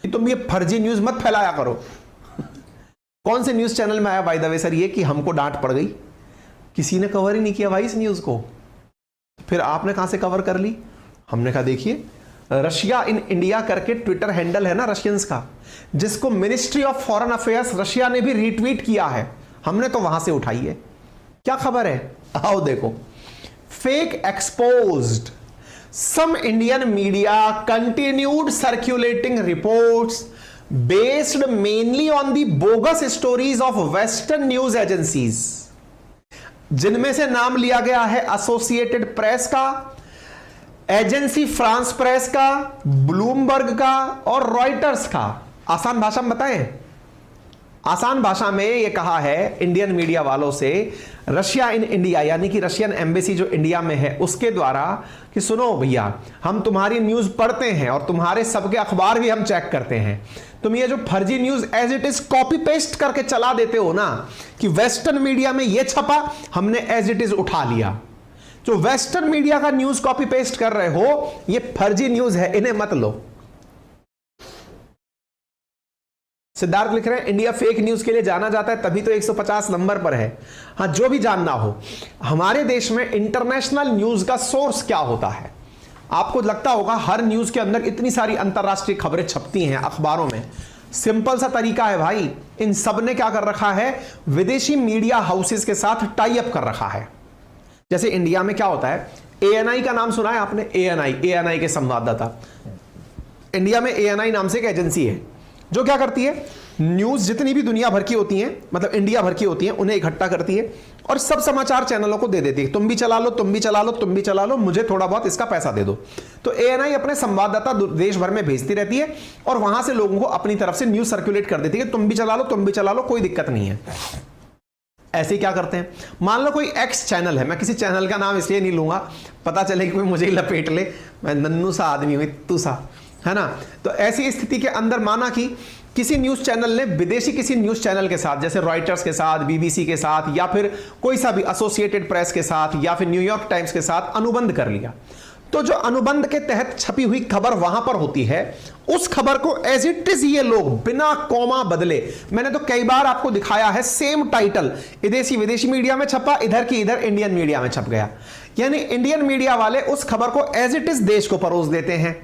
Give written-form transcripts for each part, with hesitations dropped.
तुम ये फर्जी न्यूज मत फैलाया करो। कौन से न्यूज चैनल में आया बाय द वे सर ये कि हमको डांट पड़ गई? किसी ने कवर ही नहीं किया भाई इस न्यूज को, फिर आपने कहां से कवर कर ली? हमने कहा देखिए रशिया इन इंडिया करके ट्विटर हैंडल है ना रशियंस का, जिसको ministry of foreign affairs Russia ने भी रीट्वीट किया है, हमने तो वहां से उठाई है। क्या खबर है? आओ देखो। Fake exposed, some Indian media continued circulating reports based mainly on the bogus stories of western news agencies, जिनमें से नाम लिया गया है एसोसिएटेड प्रेस का, एजेंसी फ्रांस प्रेस का, ब्लूमबर्ग का और रॉयटर्स का। आसान भाषा में बताएं, आसान भाषा में यह कहा है इंडियन मीडिया वालों से, रशिया इन इंडिया यानी कि रशियन एम्बेसी जो इंडिया में है उसके द्वारा कि सुनो भैया हम तुम्हारी न्यूज पढ़ते हैं और तुम्हारे सबके अखबार भी हम चेक करते हैं, तुम ये जो फर्जी news as it is copy paste करके चला देते हो ना कि वेस्टर्न मीडिया में ये छपा हमने एज इट इज उठा लिया, जो वेस्टर्न मीडिया का न्यूज कॉपी पेस्ट कर रहे हो ये फर्जी न्यूज है, इन्हें मत लो। सिद्धार्थ लिख रहे हैं इंडिया फेक न्यूज के लिए जाना जाता है तभी तो 150 नंबर पर है। हां जो भी जानना हो, हमारे देश में इंटरनेशनल न्यूज का सोर्स क्या होता है? आपको लगता होगा हर न्यूज के अंदर इतनी सारी अंतरराष्ट्रीय खबरें छपती हैं अखबारों में, सिंपल सा तरीका है भाई, इन सब ने क्या कर रखा है, विदेशी मीडिया हाउसेस के साथ टाई अप कर रखा है। जैसे इंडिया में क्या होता है, एएनआई का नाम सुना है आपने? एएनआई के संवाददाता, इंडिया में एएनआई नाम से एक एजेंसी है जो क्या करती है, न्यूज जितनी भी दुनिया भर की होती हैं, मतलब इंडिया भर की होती हैं, उन्हें इकट्ठा करती है और सब समाचार चैनलों को दे देती है, तुम भी चला लो, तुम भी चला लो, तुम भी चला लो, मुझे थोड़ा बहुत इसका पैसा दे दो। तो एएनआई अपने संवाददाता देश भर में भेजती रहती है और वहां से लोगों को अपनी तरफ से न्यूज सर्कुलेट कर देती है, तुम भी चला लो, तुम भी चला लो, कोई दिक्कत नहीं है। ऐसे क्या करते हैं, मान लो कोई एक्स चैनल है, मैं किसी चैनल का नाम इसलिए नहीं लूंगा, पता चले कि कोई मुझे ही लपेट ले, मैं नन्नू सा आदमी हूं, तू सा, है ना। तो ऐसी स्थिति के अंदर माना कि किसी न्यूज चैनल ने विदेशी किसी न्यूज चैनल के साथ, जैसे रॉयटर्स के साथ, बीबीसी के साथ, या फिर कोई सा भी एसोसिएटेड प्रेस के साथ, या फिर न्यूयॉर्क टाइम्स के साथ अनुबंध कर लिया, तो जो अनुबंध के तहत छपी हुई खबर वहां पर होती है, उस खबर को एज इट इज ये लोग बिना कॉमा बदले, मैंने तो कई बार आपको दिखाया है, सेम टाइटल विदेशी मीडिया में छपा, इधर की इधर इंडियन मीडिया में छप गया, यानी इंडियन मीडिया वाले उस खबर को एज इट इज देश को परोस देते हैं।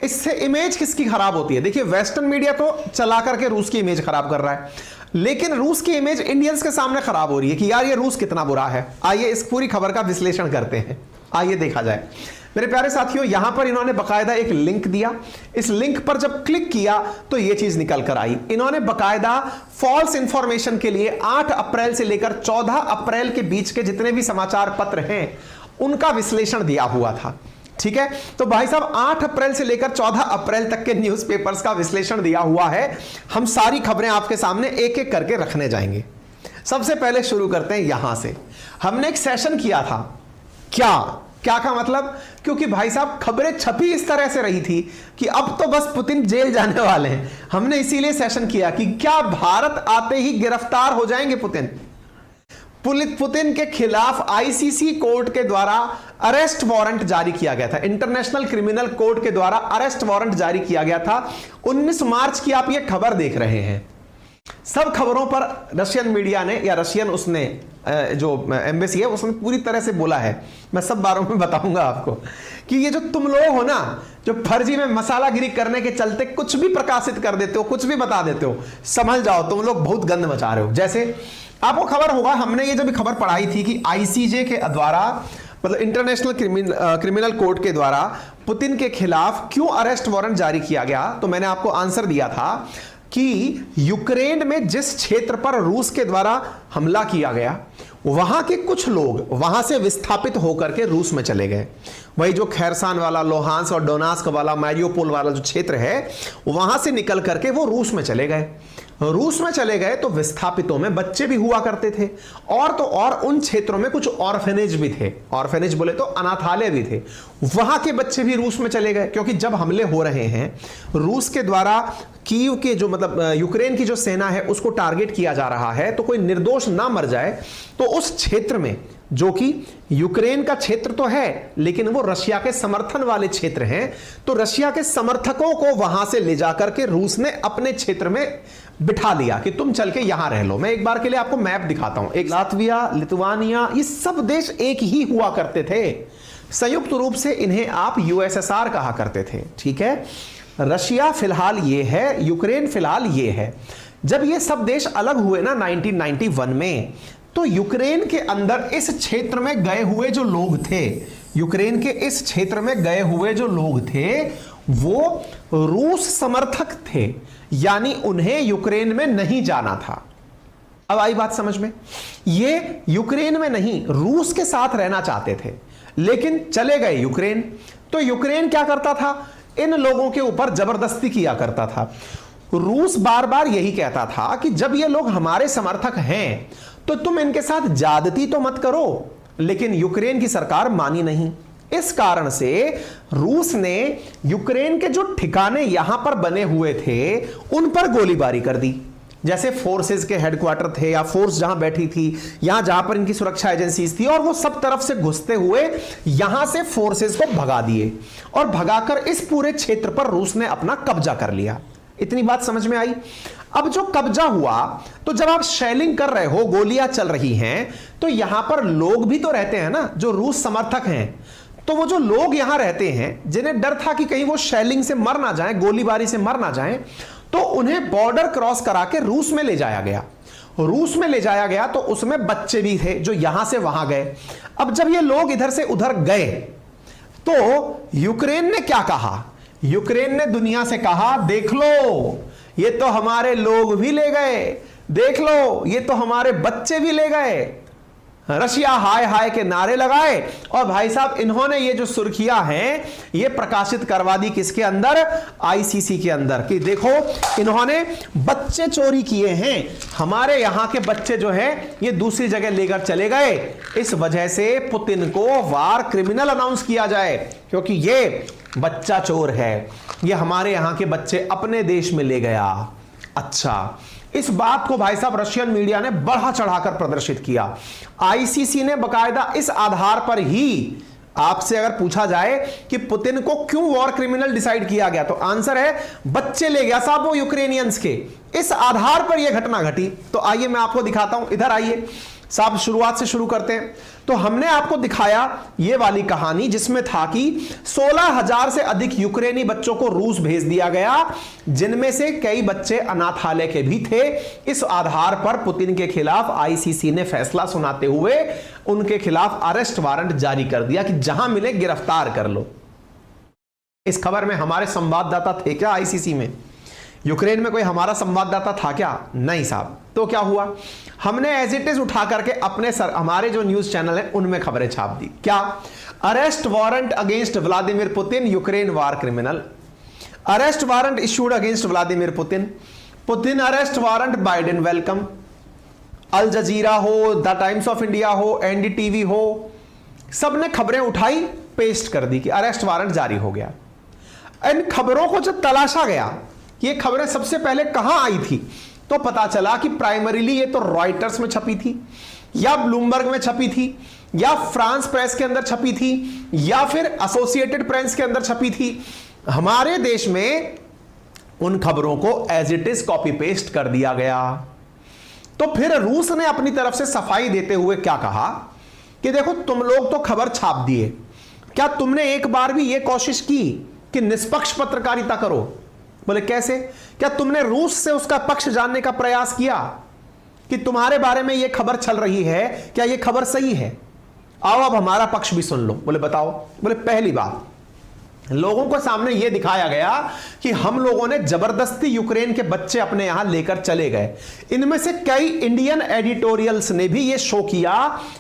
इससे इमेज किसकी खराब होती है? देखिए वेस्टर्न मीडिया तो चला करके रूस की इमेज खराब कर रहा है, लेकिन रूस की इमेज इंडियंस के सामने खराब हो रही है कि यार ये रूस कितना बुरा है। आइए इस पूरी खबर का विश्लेषण करते हैं, आइए देखा जाए। मेरे प्यारे साथियों, यहां पर इन्होंने बकायदा एक लिंक दिया, इस लिंक पर जब क्लिक किया तो यह चीज निकल कर आई। इन्होंने बकायदा फॉल्स इंफॉर्मेशन के लिए 8 अप्रैल से लेकर 14 अप्रैल के बीच के जितने भी समाचार पत्र हैं उनका विश्लेषण दिया हुआ था, ठीक है। तो भाई साहब 8 अप्रैल से लेकर 14 अप्रैल तक के न्यूज़पेपर्स का विश्लेषण दिया हुआ है। हम सारी खबरें आपके सामने एक एक करके रखने जाएंगे। सबसे पहले शुरू करते हैं यहां से। हमने एक सेशन किया था, क्या का मतलब, क्योंकि भाई साहब खबरें छपी इस तरह से रही थी कि अब तो बस पुतिन जेल जाने वाले हैं। हमने इसीलिए सेशन किया कि क्या भारत आते ही गिरफ्तार हो जाएंगे पुतिन। पुतिन के खिलाफ आईसीसी कोर्ट के द्वारा अरेस्ट वारंट जारी किया गया था, इंटरनेशनल क्रिमिनल कोर्ट के द्वारा अरेस्ट वारंट जारी किया गया था। 19 मार्च की आप ये खबर देख रहे हैं। सब खबरों पर रशियन मीडिया ने या रशियन उसने जो एम्बेसी है उसने पूरी तरह से बोला है। मैं सब बारों में बताऊंगा आपको कि ये जो तुम लोग हो ना, जो फर्जी में मसालागिरी करने के चलते कुछ भी प्रकाशित कर देते हो, कुछ भी बता देते हो, समझ जाओ तुम लोग बहुत गंद मचा रहे हो। जैसे आपको खबर होगा, हमने ये जब खबर पढ़ाई थी कि आईसीजे के द्वारा, मतलब इंटरनेशनल क्रिमिनल कोर्ट के द्वारा पुतिन के खिलाफ क्यों अरेस्ट वारंट जारी किया गया, तो मैंने आपको आंसर दिया था कि यूक्रेन में जिस क्षेत्र पर रूस के द्वारा हमला किया गया, वहां के कुछ लोग वहां से विस्थापित होकर के रूस में चले गए। वही जो खैरसान वाला, लोहांस्क और डोनास्क वाला, मारियोपोल वाला जो क्षेत्र है, वहां से निकल करके वो रूस में चले गए। रूस में चले गए तो विस्थापितों में बच्चे भी हुआ करते थे, और तो और उन क्षेत्रों में कुछ ऑर्फेनेज भी थे। ऑर्फेनेज बोले तो अनाथालय भी थे, वहां के बच्चे भी रूस में चले गए। क्योंकि जब हमले हो रहे हैं रूस के द्वारा, कीव के जो मतलब यूक्रेन की जो सेना है उसको टारगेट किया जा रहा है, तो कोई निर्दोष ना मर जाए, तो उस क्षेत्र में जो कि यूक्रेन का क्षेत्र तो है लेकिन वो रशिया के समर्थन वाले क्षेत्र हैं, तो रशिया के समर्थकों को वहां से ले जाकर के रूस ने अपने क्षेत्र में बिठा लिया कि तुम चल के यहां रह लो। मैं एक बार के लिए आपको मैप दिखाता हूं। एक लातविया, लिथुआनिया, ये सब देश एक ही हुआ करते थे। संयुक्त रूप से इन्हें आप यूएसएसआर कहा करते थे, ठीक है। रशिया फिलहाल ये है, यूक्रेन फिलहाल ये है। जब ये सब देश अलग हुए ना 1991 में, तो यूक्रेन के अंदर इस क्षेत्र में गए हुए जो लोग थे, यूक्रेन के इस क्षेत्र में गए हुए जो लोग थे वो रूस समर्थक थे, यानी उन्हें यूक्रेन में नहीं जाना था। अब आई बात समझ में? ये यूक्रेन में नहीं, रूस के साथ रहना चाहते थे लेकिन चले गए यूक्रेन। तो यूक्रेन क्या करता था? इन लोगों के ऊपर जबरदस्ती किया करता था। रूस बार बार यही कहता था कि जब ये लोग हमारे समर्थक हैं तो तुम इनके साथ ज्यादती तो मत करो, लेकिन यूक्रेन की सरकार मानी नहीं। इस कारण से रूस ने यूक्रेन के जो ठिकाने यहां पर बने हुए थे उन पर गोलीबारी कर दी। जैसे फोर्सेस के हेडक्वार्टर थे या फोर्स जहां बैठी थी, यहां जहां पर इनकी सुरक्षा एजेंसीज थी, और वो सब तरफ से घुसते हुए यहां से फोर्सेस को भगा दिए और भगाकर इस पूरे क्षेत्र पर रूस ने अपना कब्जा कर लिया। इतनी बात समझ में आई? अब जो कब्जा हुआ, तो जब आप शेलिंग कर रहे हो, गोलियां चल रही हैं, तो यहां पर लोग भी तो रहते हैं ना जो रूस समर्थक हैं। तो वो जो लोग यहां रहते हैं जिन्हें डर था कि कहीं वो शेलिंग से मर ना जाएं, गोलीबारी से मर ना जाएं, तो उन्हें बॉर्डर क्रॉस करा के रूस में ले जाया गया। रूस में ले जाया गया तो उसमें बच्चे भी थे जो यहां से वहां गए। अब जब ये लोग इधर से उधर गए तो यूक्रेन ने क्या कहा? यूक्रेन ने दुनिया से कहा, देख लो ये तो हमारे लोग भी ले गए, देख लो ये तो हमारे बच्चे भी ले गए। रशिया हाय हाय के नारे लगाए और भाई साहब इन्होंने ये जो सुर्खियां हैं ये प्रकाशित करवा दी किसके अंदर? आईसीसी के अंदर, कि देखो इन्होंने बच्चे चोरी किए हैं, हमारे यहां के बच्चे जो है ये दूसरी जगह लेकर चले गए। इस वजह से पुतिन को वार क्रिमिनल अनाउंस किया जाए, क्योंकि ये बच्चा चोर है, ये हमारे यहां के बच्चे अपने देश में ले गया। अच्छा, इस बात को भाई साहब रशियन मीडिया ने बढ़ा चढ़ाकर प्रदर्शित किया। आईसीसी ने बकायदा इस आधार पर ही, आपसे अगर पूछा जाए कि पुतिन को क्यों वॉर क्रिमिनल डिसाइड किया गया, तो आंसर है बच्चे ले गया साहब वो यूक्रेनियंस के, इस आधार पर यह घटना घटी। तो आइए मैं आपको दिखाता हूं, इधर आइए साहब, शुरुआत से शुरू करते हैं। तो हमने आपको दिखाया ये वाली कहानी जिसमें था कि 16,000 से अधिक यूक्रेनी बच्चों को रूस भेज दिया गया, जिनमें से कई बच्चे अनाथालय के भी थे। इस आधार पर पुतिन के खिलाफ आईसीसी ने फैसला सुनाते हुए उनके खिलाफ अरेस्ट वारंट जारी कर दिया कि जहां मिले गिरफ्तार कर लो। इस खबर में हमारे संवाददाता थे क्या आईसीसी में? यूक्रेन में कोई हमारा संवाददाता था क्या? नहीं साहब। तो क्या हुआ? हमने एज इट इज उठा करके अपने हमारे जो न्यूज चैनल है उनमें खबरें छाप दी। क्या? Arrest warrant against Vladimir Putin, Ukraine war criminal. Arrest warrant issued against Vladimir Putin, Putin arrest warrant, Biden welcome. Al Jazeera हो, द टाइम्स ऑफ इंडिया हो, एनडीटीवी हो, सबने खबरें उठाई, पेस्ट कर दी कि अरेस्ट वारंट जारी हो गया। इन खबरों को जब तलाशा गया, ये खबरें सबसे पहले कहां आई थी, तो पता चला कि प्राइमरीली ये तो रॉयटर्स में छपी थी, या ब्लूमबर्ग में छपी थी, या फ्रांस प्रेस के अंदर छपी थी, या फिर एसोसिएटेड प्रेस के अंदर छपी थी। हमारे देश में उन खबरों को as it is copy paste कर दिया गया। तो फिर रूस ने अपनी तरफ से सफाई देते हुए क्या कहा कि देखो तुम लोग तो खबर छाप दिए, क्या तुमने एक बार भी यह कोशिश की कि निष्पक्ष पत्रकारिता करो? बोले कैसे? क्या तुमने रूस से उसका पक्ष जानने का प्रयास किया कि तुम्हारे बारे में यह खबर चल रही है, क्या यह खबर सही है? आओ अब हमारा पक्ष भी सुन लो। बोले बताओ। बोले पहली बात, लोगों को सामने यह दिखाया गया कि हम लोगों ने जबरदस्ती यूक्रेन के बच्चे अपने यहां लेकर चले गए। इनमें से कई इंडियन एडिटोरियल्स ने भी यह शो किया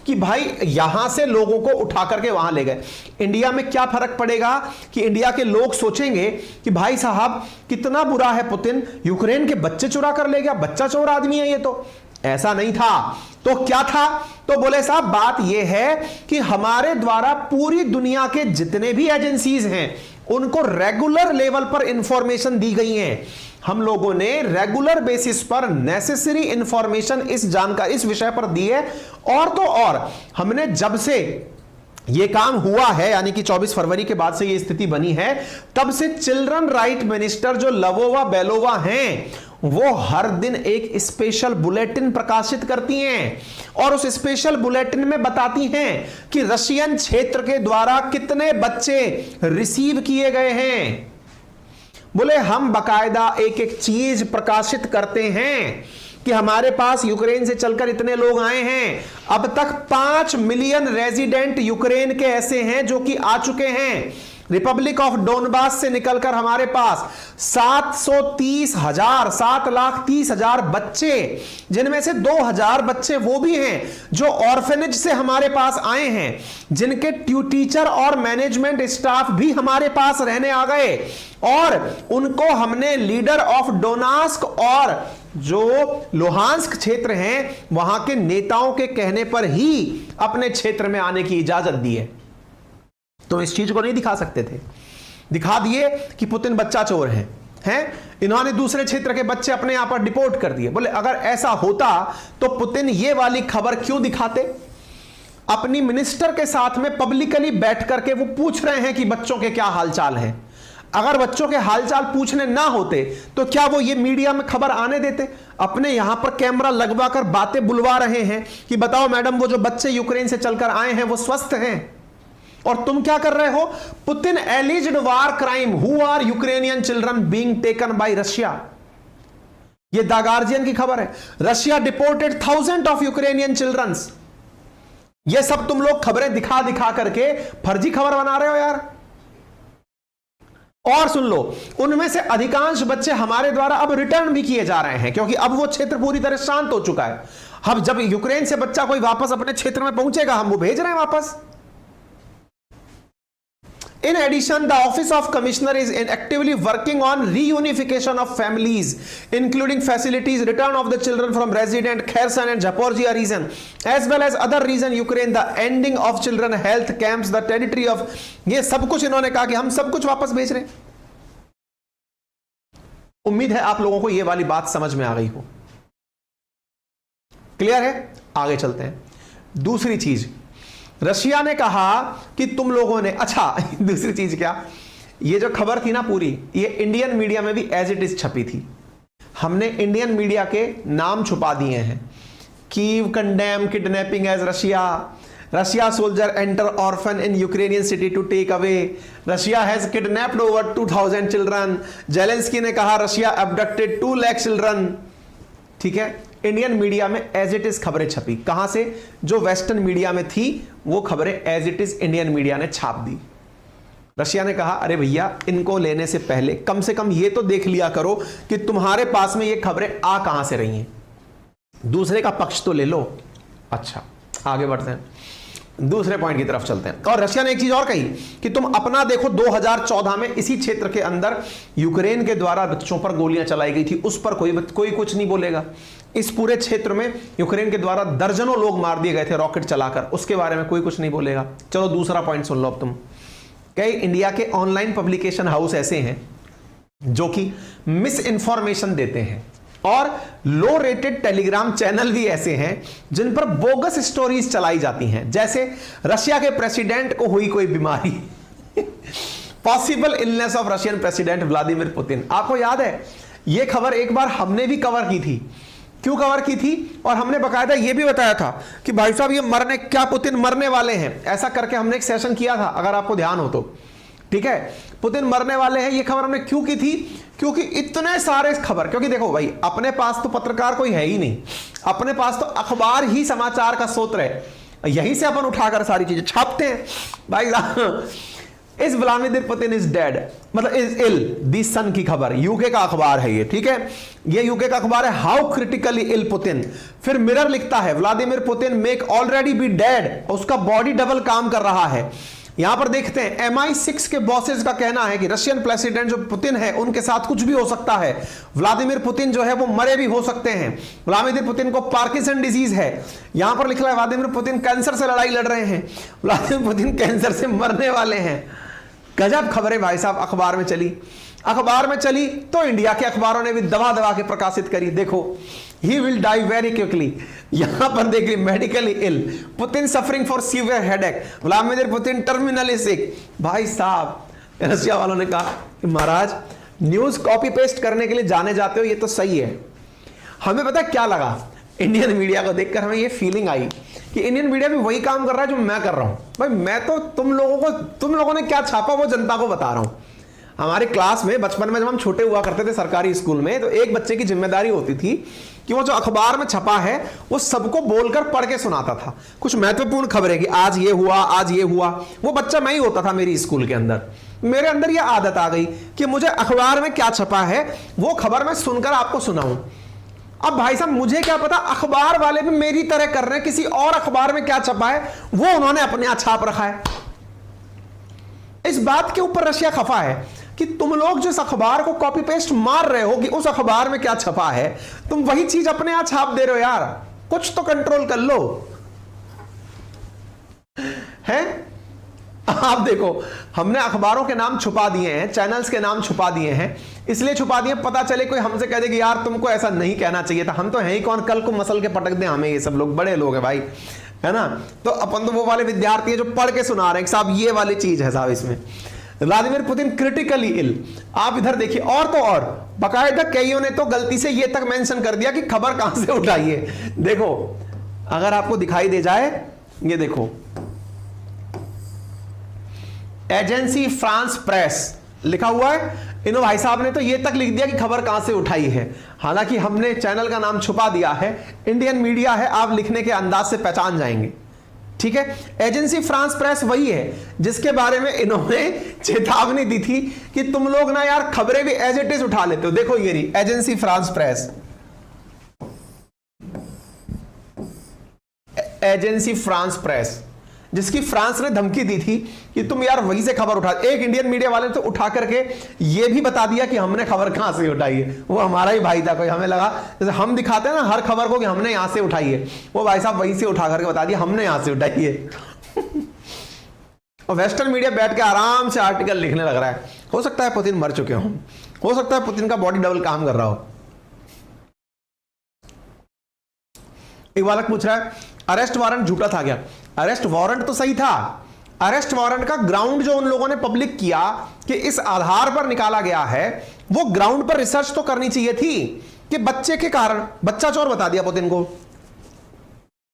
कि भाई यहां से लोगों को उठा करके वहां ले गए। इंडिया में क्या फर्क पड़ेगा कि इंडिया के लोग सोचेंगे कि भाई साहब कितना बुरा है पुतिन, यूक्रेन के बच्चे चुरा कर ले गया, बच्चा चोर आदमी है ये। तो ऐसा नहीं था। तो क्या था? तो बोले साहब बात यह है कि हमारे द्वारा पूरी दुनिया के जितने भी एजेंसीज हैं उनको रेगुलर लेवल पर इंफॉर्मेशन दी गई है हम लोगों ने रेगुलर बेसिस पर नेसेसरी इंफॉर्मेशन इस जानकारी इस विषय पर दी है। और तो और हमने जब से ये काम हुआ है, यानी कि 24 फरवरी के बाद से ये स्थिति बनी है, तब से चिल्ड्रन राइट मिनिस्टर जो लवोवा बेलोवा हैं, वो हर दिन एक स्पेशल बुलेटिन प्रकाशित करती हैं और उस स्पेशल बुलेटिन में बताती हैं कि रशियन क्षेत्र के द्वारा कितने बच्चे रिसीव किए गए हैं। बोले हम बकायदा एक एक चीज प्रकाशित करते हैं कि हमारे पास यूक्रेन से चलकर इतने लोग आए हैं। अब तक 5 मिलियन रेजिडेंट यूक्रेन के ऐसे हैं जो कि आ चुके हैं। रिपब्लिक ऑफ डोनबास से निकलकर हमारे पास 7,30,000 बच्चे, जिनमें से 2,000 बच्चे वो भी हैं जो ऑर्फेनेज से हमारे पास आए हैं, जिनके टीचर और मैनेजमेंट स्टाफ भी हमारे पास रहने आ गए और उनको हमने लीडर ऑफ डोनास्क और जो लोहांस्क क्षेत्र हैं वहां के नेताओं के कहने पर ही अपने क्षेत्र में आने की इजाजत दी है। तो इस चीज को नहीं दिखा सकते थे, दिखा दिए कि पुतिन बच्चा चोर हैं। इन्होंने दूसरे क्षेत्र के बच्चे अपने यहां पर डिपोर्ट कर दिए। बोले अगर ऐसा होता तो पुतिन ये वाली खबर क्यों दिखाते? अपनी मिनिस्टर के साथ में पब्लिकली बैठ करके वो पूछ रहे हैं कि बच्चों के क्या हालचाल हैं। अगर बच्चों के हालचाल पूछने ना होते तो क्या वो ये मीडिया में खबर आने देते? अपने यहां पर कैमरा लगवाकर बातें बुलवा रहे हैं कि बताओ मैडम, वो जो बच्चे यूक्रेन से चलकर आए हैं वो स्वस्थ हैं। और तुम क्या कर रहे हो? Putin alleged war crime, who are Ukrainian children being taken by Russia. ये द गार्जियन की खबर है। Russia deported thousand of Ukrainian childrens. ये सब तुम लोग खबरें दिखा दिखा करके फर्जी खबर बना रहे हो यार। और सुन लो, उनमें से अधिकांश बच्चे हमारे द्वारा अब रिटर्न भी किए जा रहे हैं, क्योंकि अब वो क्षेत्र पूरी तरह शांत हो चुका है। अब जब यूक्रेन से बच्चा कोई वापस अपने क्षेत्र में पहुंचेगा, हम वो भेज रहे हैं वापस। In addition, the Office of Commissioner is actively working on reunification of families, including facilities, return of the children from resident Kherson and Zaporizhia region, as well as other region Ukraine, the ending of children health camps, the territory of, ये सब कुछ इन्होंने कहा कि हम सब कुछ वापस भेज रहे हैं। उम्मीद है आप लोगों को ये वाली बात समझ में आ गई हो। क्लियर है? आगे चलते हैं। दूसरी चीज, रशिया ने कहा कि तुम लोगों ने, अच्छा दूसरी चीज क्या, ये जो खबर थी ना पूरी, ये इंडियन मीडिया में भी एज इट इज छपी थी। हमने इंडियन मीडिया के नाम छुपा दिए हैं। Kyiv condemn kidnapping as Russia, Russia soldier enter orphan in Ukrainian city to take away, Russia has kidnapped over 2000 children, Zelensky ने कहा रशिया अबडक्टेड 2 लाख चिल्ड्रन। ठीक है, इंडियन मीडिया में एज इट इज खबरें छपी। कहां से? जो वेस्टर्न मीडिया में थी वो खबरें as it is Indian media ने छाप दी। रशिया ने कहा अरे भैया, इनको लेने से पहले कम से कम ये तो देख लिया करो कि तुम्हारे पास में ये खबरें आ कहां से रही हैं, दूसरे का पक्ष तो ले लो। अच्छा, आगे बढ़ते हैं, दूसरे पॉइंट की तरफ चलते हैं। और रशिया ने एक चीज और कही कि तुम अपना देखो, 2014 में इसी क्षेत्र के अंदर यूक्रेन के द्वारा बच्चों पर गोलियां चलाई गई थी, उस पर कोई कुछ नहीं बोलेगा। इस पूरे क्षेत्र में यूक्रेन के द्वारा दर्जनों लोग मार दिए गए थे रॉकेट चलाकर, उसके बारे में कोई कुछ नहीं बोलेगा। चलो दूसरा पॉइंट सुन लो अब तुम। कई इंडिया के ऑनलाइन पब्लिकेशन हाउस ऐसे हैं जो कि मिस इंफॉर्मेशन देते हैं, और लो रेटेड टेलीग्राम चैनल भी ऐसे हैं जिन पर बोगस स्टोरीज चलाई जाती हैं। जैसे रशिया के प्रेसिडेंट को हुई कोई बीमारी, possible illness of Russian president Vladimir Putin. आपको याद है यह खबर एक बार हमने भी कवर की थी। क्यों कवर की थी? और हमने बकायदा यह भी बताया था कि भाई साहब ये पुतिन मरने वाले हैं, ऐसा करके हमने एक सेशन किया था, अगर आपको ध्यान हो तो। ठीक है, पुतिन मरने वाले हैं, ये खबर हमने क्यों की थी? क्योंकि इतने सारे खबर, क्योंकि देखो भाई, अपने पास तो पत्रकार कोई है ही नहीं, अपने पास तो अखबार ही समाचार का स्रोत है, यहीं से अपन उठाकर सारी चीजें छापते हैं। भाई इस व्लादिमीर पुतिन इज डेड, मतलब इज इल, दी सन की खबर, यूके का अखबार है ये। ठीक है, ये यूके का अखबार है, हाउ क्रिटिकली इल पुतिन। फिर मिरर लिखता है Vladimir Putin make already B dead, उसका बॉडी डबल काम कर रहा है। यहां पर देखते हैं MI6 के बॉसेस का कहना है कि रशियन प्रेसिडेंट जो पुतिन है उनके साथ कुछ भी हो सकता है, व्लादिमीर पुतिन जो है वो मरे भी हो सकते हैं, व्लादिमीर पुतिन को पार्किंसन डिजीज है। यहां पर लिखा है व्लादिमीर पुतिन कैंसर से लड़ाई लड़ रहे हैं, व्लादिमीर पुतिन कैंसर से मरने वाले हैं। गजब खबरें भाई साहब अखबार में चली। अखबार में चली तो इंडिया के अखबारों ने भी दबा दबा के प्रकाशित करी। देखो, he will die very quickly, यहां पर देखिए medically ill, Putin suffering for severe headache, Vladimir Putin terminally sick. भाई साहब, रशिया वालों ने कहा कि महाराज न्यूज कॉपी पेस्ट करने के लिए जाने जाते हो, ये तो सही है। हमें पता क्या लगा, इंडियन मीडिया को देखकर हमें ये फीलिंग आई कि इंडियन मीडिया भी वही काम कर रहा है जो मैं कर रहा हूं। भाई मैं तो तुम लोगों ने क्या छापा वो जनता को बता रहा हूं। हमारे क्लास में बचपन में जब हम छोटे हुआ करते थे सरकारी स्कूल में, तो एक बच्चे की जिम्मेदारी होती थी कि वो जो अखबार में छपा है वो सबको बोलकर पढ़ के सुनाता था। कुछ महत्वपूर्ण खबरें कि आज ये हुआ, आज ये हुआ। वो बच्चा मैं ही होता था मेरी स्कूल के अंदर। मेरे अंदर ये आदत आ गई कि मुझे अखबार में क्या छपा है वो खबर मैं सुनकर आपको सुनाऊं। अब भाई साहब मुझे क्या पता अखबार वाले भी मेरी तरह कर रहे हैं, किसी और अखबार में क्या छपा है वो उन्होंने अपने यहां छाप रखा है। इस बात के ऊपर रशिया खफा है कि तुम लोग जिस अखबार को कॉपी पेस्ट मार रहे हो कि उस अखबार में क्या छपा है, तुम वही चीज अपने यहां छाप दे रहे हो। यार कुछ तो कंट्रोल कर लो। है आप देखो, हमने अखबारों के नाम छुपा दिए हैं, चैनल्स के नाम छुपा दिए हैं। इसलिए छुपा दिए, पता चले कोई हमसे कह दे कि यार तुमको ऐसा नहीं कहना चाहिए था। हम तो हैं ही कौन, कल को मसल के पटक दे हमें। ये सब लोग बड़े लोग हैं भाई, है ना। तो अपन तो वो वाले विद्यार्थी है जो पढ़ के सुना रहे हैं साहब ये वाली चीज है साहब इसमें। Vladimir Putin critically ill. आप इधर देखिए, और तो और बाकायदा कईयों ने तो गलती से ये तक मेंशन कर दिया कि खबर कहां से उठाई है। देखो अगर आपको दिखाई दे जाए, ये देखो एजेंसी फ्रांस प्रेस लिखा हुआ है। इन भाई साहब ने तो ये तक लिख दिया कि खबर कहां से उठाई है। हालांकि हमने चैनल का नाम छुपा दिया है, इंडियन मीडिया है, आप लिखने के अंदाज से पहचान जाएंगे। ठीक है, एजेंसी फ्रांस प्रेस वही है जिसके बारे में इन्होंने चेतावनी दी थी कि तुम लोग ना यार खबरें भी एज इट इज उठा लेते हो। देखो ये रही agency France press, agency France press, जिसकी फ्रांस ने धमकी दी थी कि तुम यार वहीं से खबर उठा। एक इंडियन मीडिया वाले ने तो उठा करके ये भी बता दिया कि हमने खबर कहां से उठाई है। वो हमारा ही भाई था कोई, हमें लगा जैसे हम दिखाते हैं ना हर खबर को कि हमने यहां से उठाई है, वो भाई साहब वहीं से उठा करके बता दिया हमने यहां से उठाई है। और वेस्टर्न मीडिया बैठ के आराम से आर्टिकल लिखने लग रहा है। हो सकता है पुतिन मर चुके हो सकता है पुतिन का बॉडी डबल काम कर रहा हो। एक बालक पूछ रहा है अरेस्ट वारंट झूठा था क्या? अरेस्ट वारंट तो सही था। अरेस्ट वारंट का ग्राउंड जो उन लोगों ने पब्लिक किया कि इस आधार पर निकाला गया है, वो ग्राउंड पर रिसर्च तो करनी चाहिए थी कि बच्चे के कारण बच्चा चोर बता दिया पुतिन को।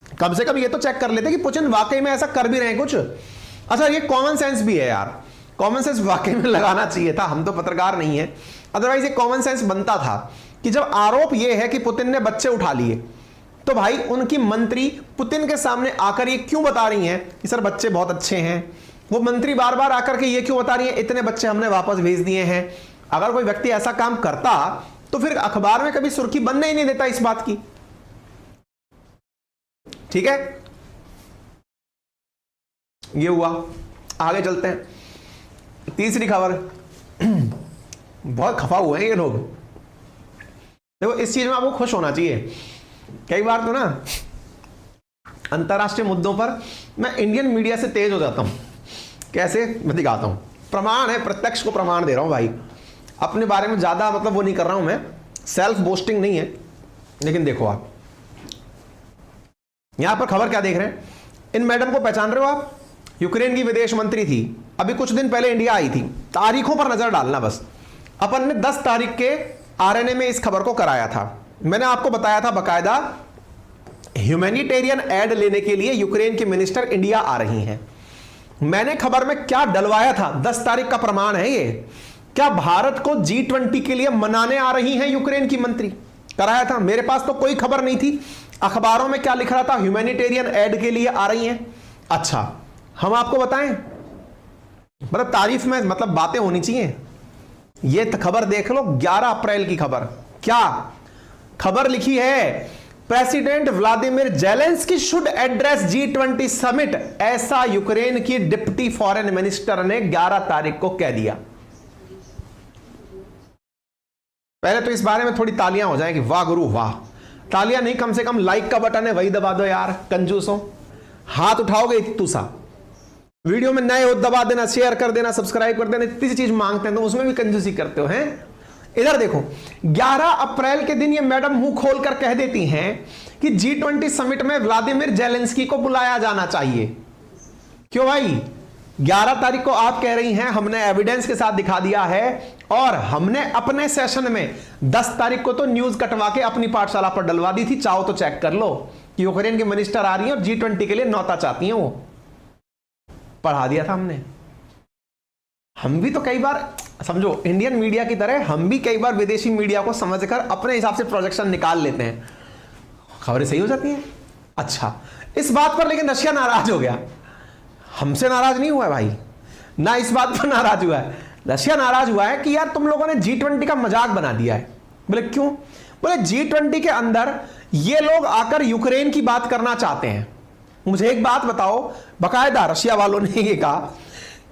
कम से कम ये तो चेक कर लेते कि पुतिन वाकई में ऐसा कर भी रहे हैं कुछ। अच्छा ये कॉमन सेंस भी है यार, कॉमन सेंस वाकई में लगाना चाहिए था। हम तो पत्रकार नहीं है, अदरवाइज ये कॉमन सेंस बनता था कि जब आरोप यह है कि पुतिन ने बच्चे उठा लिए तो भाई उनकी मंत्री पुतिन के सामने आकर ये क्यों बता रही हैं कि सर बच्चे बहुत अच्छे हैं। वो मंत्री बार बार आकर के ये क्यों बता रही हैं इतने बच्चे हमने वापस भेज दिए हैं। अगर कोई व्यक्ति ऐसा काम करता तो फिर अखबार में कभी सुर्खी बनने ही नहीं देता इस बात की। ठीक है, ये हुआ। आगे चलते हैं, तीसरी खबर। बहुत खफा हुए हैं ये लोग। देखो इस चीज में आपको खुश होना चाहिए। कई बार तो ना अंतरराष्ट्रीय मुद्दों पर मैं इंडियन मीडिया से तेज हो जाता हूं। कैसे, मैं दिखाता हूं। प्रमाण है, प्रत्यक्ष को प्रमाण दे रहा हूं भाई। अपने बारे में ज्यादा मतलब वो नहीं कर रहा हूं मैं, सेल्फ बोस्टिंग नहीं है। लेकिन देखो आप यहां पर खबर क्या देख रहे हैं। इन मैडम को पहचान रहे हो आप? यूक्रेन की विदेश मंत्री थी, अभी कुछ दिन पहले इंडिया आई थी। तारीखों पर नजर डालना बस। अपन ने 10 तारीख के आरएनए में इस खबर को कराया था। मैंने आपको बताया था बकायदा ह्यूमैनिटेरियन एड लेने के लिए यूक्रेन की मिनिस्टर इंडिया आ रही हैं। मैंने खबर में क्या डलवाया था, 10 तारीख का प्रमाण है ये। क्या भारत को G20 के लिए मनाने आ रही हैं यूक्रेन की मंत्री, कराया था। मेरे पास तो कोई खबर नहीं थी। अखबारों में क्या लिख रहा था, ह्यूमैनिटेरियन एड के लिए आ रही हैं। अच्छा हम आपको बताएं, मतलब तारीफ में मतलब बातें होनी चाहिए। ये खबर देख लो, 11 अप्रैल की खबर। क्या खबर लिखी है, president Vladimir Zelensky should address G20 summit, ऐसा यूक्रेन की डिप्टी फॉरेन मिनिस्टर ने 11 तारीख को कह दिया। पहले तो इस बारे में थोड़ी तालियां हो जाए कि वाह गुरु वाह। तालियां नहीं, कम से कम लाइक का बटन है वही दबा दो यार, कंजूसों। हाथ उठाओगे इतू सा। वीडियो में नए हो दबा देना, शेयर कर देना, सब्सक्राइब कर देना, इतनी सी चीज मांगते हैं तो उसमें भी कंजूसी करते हो हैं। इधर देखो 11 अप्रैल के दिन ये मैडम मुंह खोलकर कह देती हैं कि G20 समिट में व्लादिमीर जेलेंस्की को बुलाया जाना चाहिए। क्यों भाई? 11 तारीख को आप कह रही हैं हमने एविडेंस के साथ दिखा दिया है, और हमने अपने सेशन में 10 तारीख को तो न्यूज कटवा के अपनी पाठशाला पर डलवा दी थी, चाहो तो चेक कर लो कि यूक्रेन की मिनिस्टर आ रही है और G20 के लिए न्योता चाहती हैं, वो पढ़ा दिया था हमने। हम भी तो कई बार, समझो इंडियन मीडिया की तरह हम भी कई बार विदेशी मीडिया को समझकर अपने हिसाब से प्रोजेक्शन निकाल लेते हैं, खबरें सही हो जाती हैं। अच्छा, इस बात पर लेकिन रशिया नाराज हो गया। हमसे नाराज नहीं हुआ है भाई, ना इस बात पर नाराज हुआ है, रशिया नाराज हुआ है कि यार तुम लोगों ने G20 का मजाक बना दिया है। बोले क्यों? बोले G20 के अंदर ये लोग आकर यूक्रेन की बात करना चाहते हैं। मुझे एक बात बताओ, बकायदा रशिया वालों ने ये कहा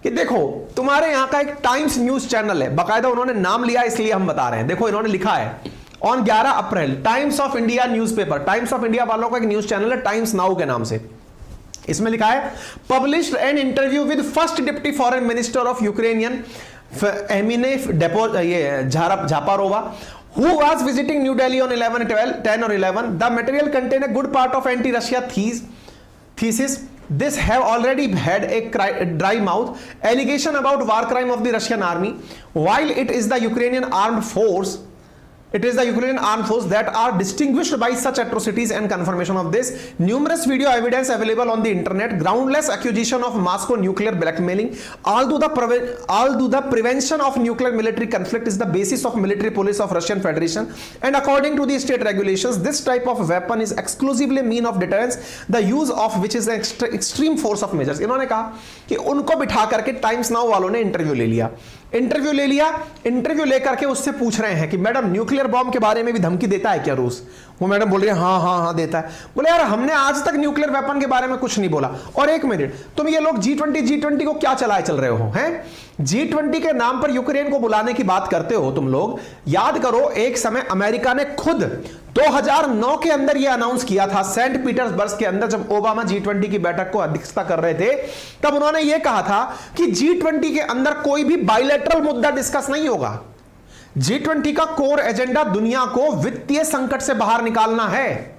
कि देखो तुम्हारे यहां का एक टाइम्स न्यूज चैनल है, बकायदा उन्होंने नाम लिया इसलिए हम बता रहे हैं। देखो इन्होंने लिखा है on 11 April Times of India newspaper, Times of India वालों का एक न्यूज चैनल है टाइम्स नाउ के नाम से। इसमें लिखा है published an interview with first deputy foreign minister of Ukrainian Emine Dzhaparova who was visiting New Delhi on 10 or 11. The material contain a good part of anti-Russia thesis. This have already had a dry mouth allegation about war crime of the Russian army, while it is the Ukrainian armed force that are distinguished by such atrocities. And confirmation of this, numerous video evidence available on the internet, groundless accusation of Moscow nuclear blackmailing, although the prevention of nuclear military conflict is the basis of military policy of Russian Federation, and according to the state regulations this type of weapon is exclusively mean of deterrence, the use of which is extreme force of measures. इन्होंने कहा कि उनको बिठा करके times now वालों ने interview लेकर के उससे पूछ रहे हैं कि मैडम न्यूक्लियर बॉम्ब के बारे में भी धमकी देता है क्या रूस? वो मैडम बोल रही है हाँ देता है। बोले यार हमने आज तक न्यूक्लियर वेपन के बारे में कुछ नहीं बोला। और एक मिनट, तुम ये लोग G20 को क्या चलाए चल रहे हो हैं? G20 के नाम पर यूक्रेन को बुलाने की बात करते हो तुम लोग। याद करो एक समय अमेरिका ने खुद 2009 के अंदर यह अनाउंस किया था, सेंट पीटर्सबर्ग के अंदर जब ओबामा G20 की बैठक को अध्यक्षता कर रहे थे, तब उन्होंने यह कहा था कि G20 के अंदर कोई भी बायलैटरल मुद्दा डिस्कस नहीं होगा। G20 का कोर एजेंडा दुनिया को वित्तीय संकट से बाहर निकालना है।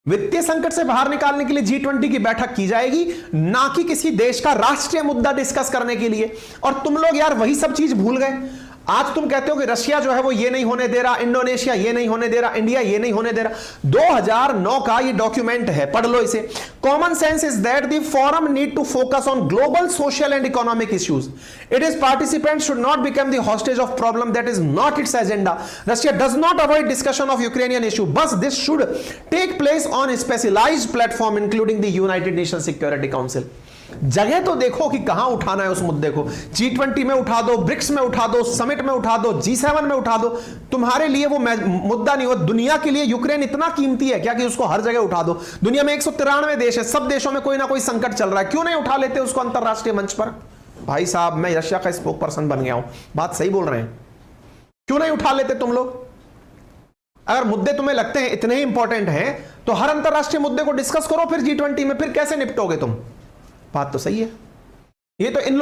वित्तीय संकट से बाहर निकालने के लिए G20 की बैठक की जाएगी, ना कि किसी देश का राष्ट्रीय मुद्दा डिस्कस करने के लिए। और तुम लोग यार वही सब चीज भूल गए। आज तुम कहते हो कि रशिया जो है वो ये नहीं होने दे रहा, इंडोनेशिया ये नहीं होने दे रहा, इंडिया ये नहीं होने दे रहा। 2009 का ये डॉक्यूमेंट है, पढ़ लो इसे। Common sense is that the forum need to focus on global social and economic issues. It is participant should not become the hostage of problem that is not its agenda. Russia does not avoid discussion of Ukrainian issue, but this should take place on specialised platform including the United Nation Security Council. जगह तो देखो कि कहां उठाना है उस मुद्दे को। G20 में उठा दो, ब्रिक्स में उठा दो, समिट में उठा दो, G7 में उठा दो। तुम्हारे लिए वो मुद्दा नहीं हो। दुनिया के लिए यूक्रेन इतना कीमती है क्या कि उसको हर जगह उठा दो? दुनिया में 193 देश है, सब देशों में कोई ना कोई संकट चल रहा है, क्यों नहीं उठा लेते उसको अंतरराष्ट्रीय मंच पर? भाई साहब मैं रशिया का स्पोक पर्सन बन गया हूं, बात सही बोल रहे हैं। क्यों नहीं उठा लेते तुम लोग? अगर मुद्दे तुम्हें लगते हैं इतने ही इंपॉर्टेंट हैं तो हर अंतरराष्ट्रीय मुद्दे को डिस्कस करो फिर G20 में। फिर कैसे निपटोगे तुम? बात तो सही है। ये तो इन लोग